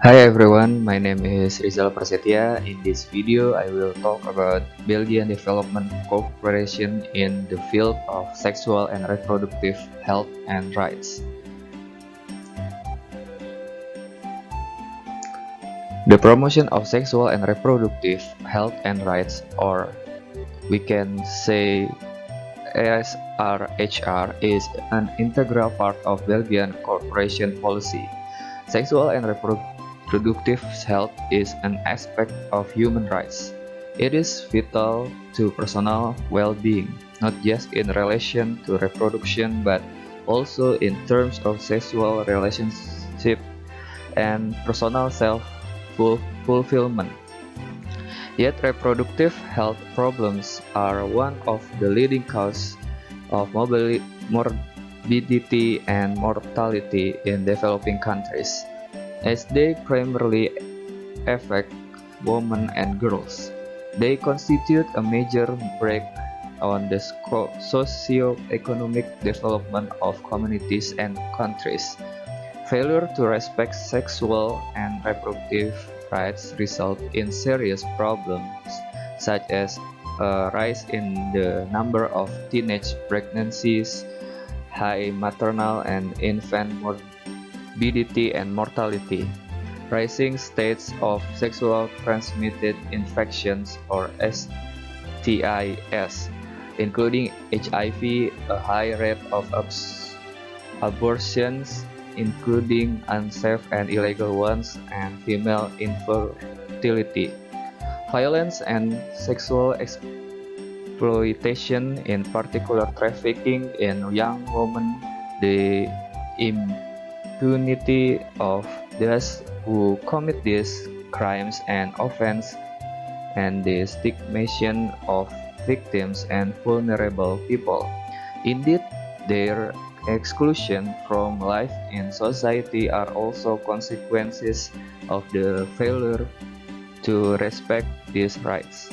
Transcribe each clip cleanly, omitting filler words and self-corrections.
Hi everyone, my name is Rizal Prasetya. In this video, I will talk about Belgian Development Cooperation in the field of sexual and reproductive health and rights. The promotion of sexual and reproductive health and rights, or we can say ASRHR, is an integral part of Belgian cooperation policy. Sexual and reproductive health is an aspect of human rights. It is vital to personal well-being, not just in relation to reproduction but also in terms of sexual relationship and personal self-fulfillment. Yet reproductive health problems are one of the leading causes of morbidity and mortality in developing countries, as they primarily affect women and girls. They constitute a major brake on the socio-economic development of communities and countries. Failure to respect sexual and reproductive rights result in serious problems such as a rise in the number of teenage pregnancies, high maternal and infant morbidity and mortality, rising states of sexual transmitted infections or STIs, including HIV, a high rate of abortions, including unsafe and illegal ones, and female infertility. Violence and sexual exploitation, in particular trafficking in young women, the impunity of those who commit these crimes and offenses, and the stigmatization of victims and vulnerable people. Indeed, their exclusion from life in society are also consequences of the failure to respect these rights.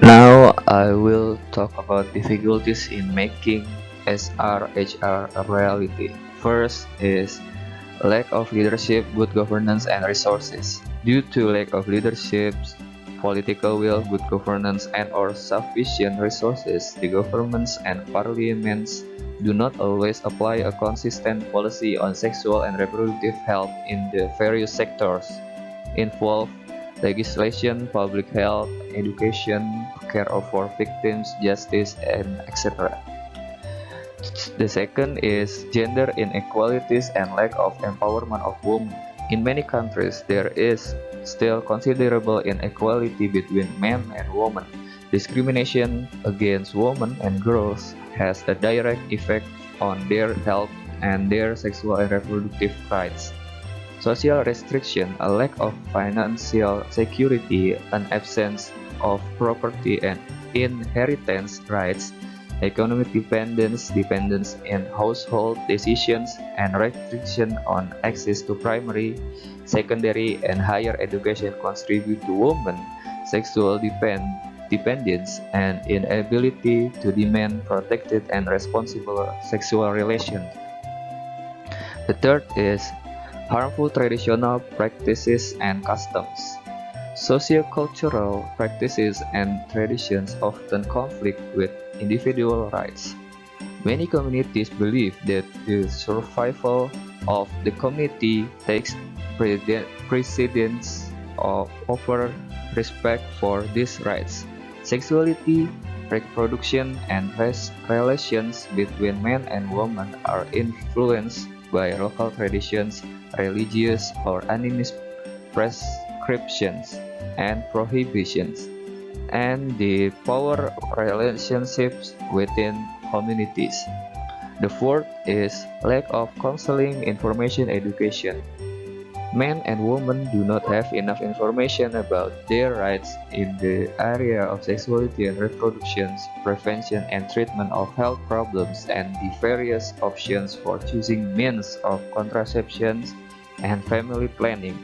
Now I will talk about difficulties in making SRHR a reality. First is lack of leadership, good governance, and resources. Due to lack of leadership, political will, good governance, and/or sufficient resources, the governments and parliaments do not always apply a consistent policy on sexual and reproductive health in the various sectors involved: legislation, public health, education, care for victims, justice, and etc. The second is gender inequalities and lack of empowerment of women. In many countries, there is still considerable inequality between men and women. Discrimination against women and girls has a direct effect on their health and their sexual and reproductive rights. Social restriction, a lack of financial security, an absence of property and inheritance rights, economic dependence in household decisions, and restriction on access to primary, secondary, and higher education contribute to women's sexual dependence and inability to demand protected and responsible sexual relations. The third is harmful traditional practices and customs. Sociocultural practices and traditions often conflict with individual rights. Many communities believe that the survival of the community takes precedence over respect for these rights. Sexuality, reproduction, and relations between men and women are influenced by local traditions, religious or animist prescriptions and prohibitions, and the power relationships within communities. The fourth is lack of counseling, information, education. Men and women do not have enough information about their rights in the area of sexuality and reproduction, prevention and treatment of health problems, and the various options for choosing means of contraception and family planning.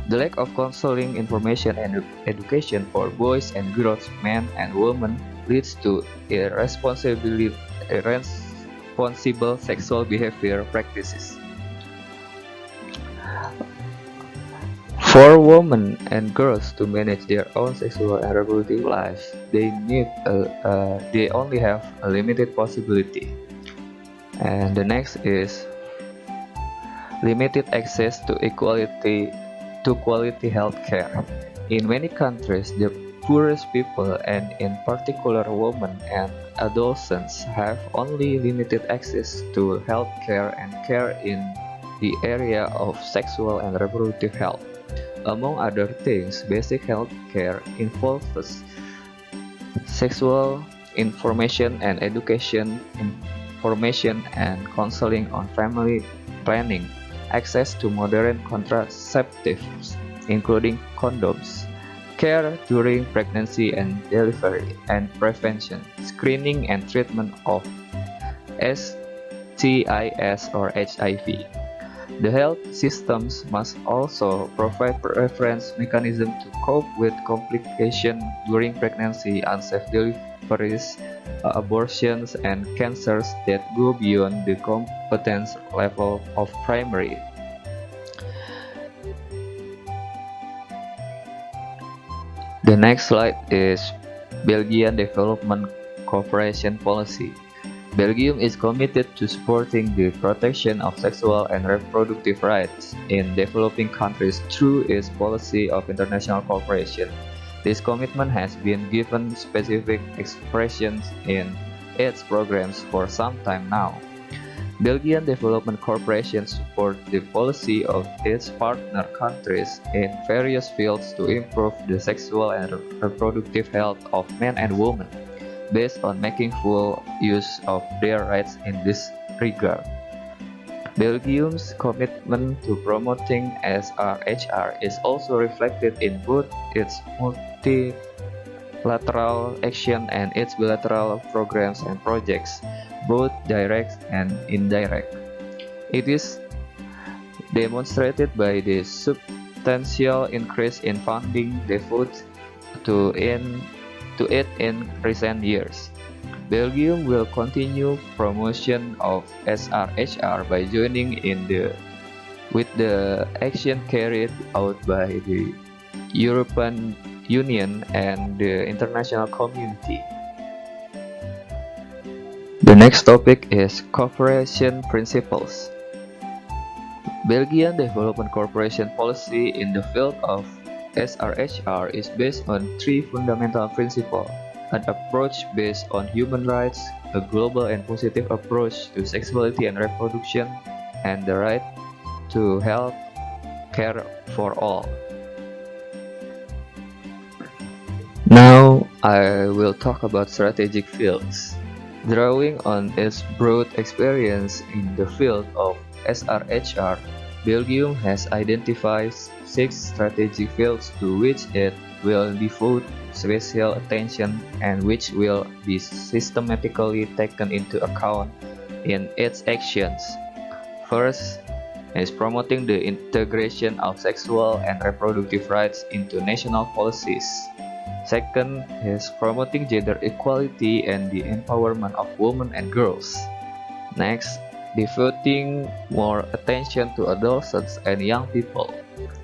The lack of counseling, information, and education for boys and girls, men and women leads to irresponsible sexual behavior practices. For women and girls to manage their own sexual and reproductive lives, they only have a limited possibility. And the next is limited access to quality health care. In many countries, the poorest people, and in particular women and adolescents, have only limited access to health care and care in the area of sexual and reproductive health. Among other things, basic health care involves sexual information and education, information and counseling on family planning, access to modern contraceptives, including condoms, care during pregnancy and delivery, and prevention, screening and treatment of STIs or HIV. The health systems must also provide reference mechanisms to cope with complications during pregnancy, unsafe deliveries, abortions, and cancers that go beyond the competence level of primary. The next slide is Belgian Development Cooperation Policy. Belgium is committed to supporting the protection of sexual and reproductive rights in developing countries through its policy of international cooperation. This commitment has been given specific expressions in its programs for some time now. Belgian Development Cooperation supports the policy of its partner countries in various fields to improve the sexual and reproductive health of men and women, based on making full use of their rights in this regard. Belgium's commitment to promoting SRHR is also reflected in both its multilateral action and its bilateral programs and projects, both direct and indirect. It is demonstrated by the substantial increase in funding devoted to it in recent years. Belgium will continue promotion of SRHR by joining in with the action carried out by the European Union and the international community. The next topic is cooperation principles. Belgian Development Cooperation Policy in the field of SRHR is based on three fundamental principles: an approach based on human rights, a global and positive approach to sexuality and reproduction, and the right to health care for all. Now I will talk about strategic fields. Drawing on its broad experience in the field of SRHR, Belgium has identified 6 strategic fields to which it will devote special attention and which will be systematically taken into account in its actions. First is promoting the integration of sexual and reproductive rights into national policies. Second is promoting gender equality and the empowerment of women and girls. Next, devoting more attention to adolescents and young people.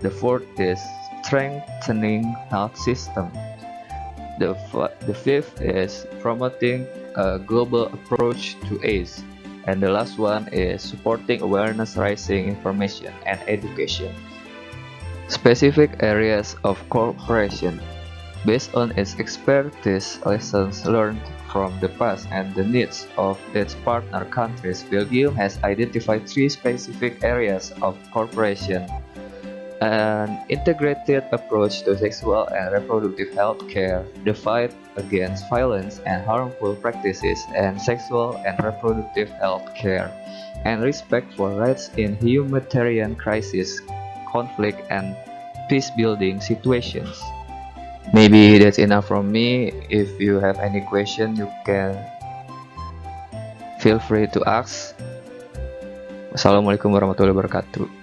The fourth is strengthening health system. The fifth is promoting a global approach to AIDS. And the last one is supporting awareness raising, information, and education. Specific areas of cooperation. Based on its expertise, lessons learned from the past, and the needs of its partner countries, Belgium has identified 3 specific areas of cooperation: an integrated approach to sexual and reproductive health care, the fight against violence and harmful practices in sexual and reproductive health care, and respect for rights in humanitarian crisis, conflict, and peace-building situations. Maybe that's enough from me. If you have any question, you can feel free to ask. Wassalamualaikum warahmatullahi wabarakatuh.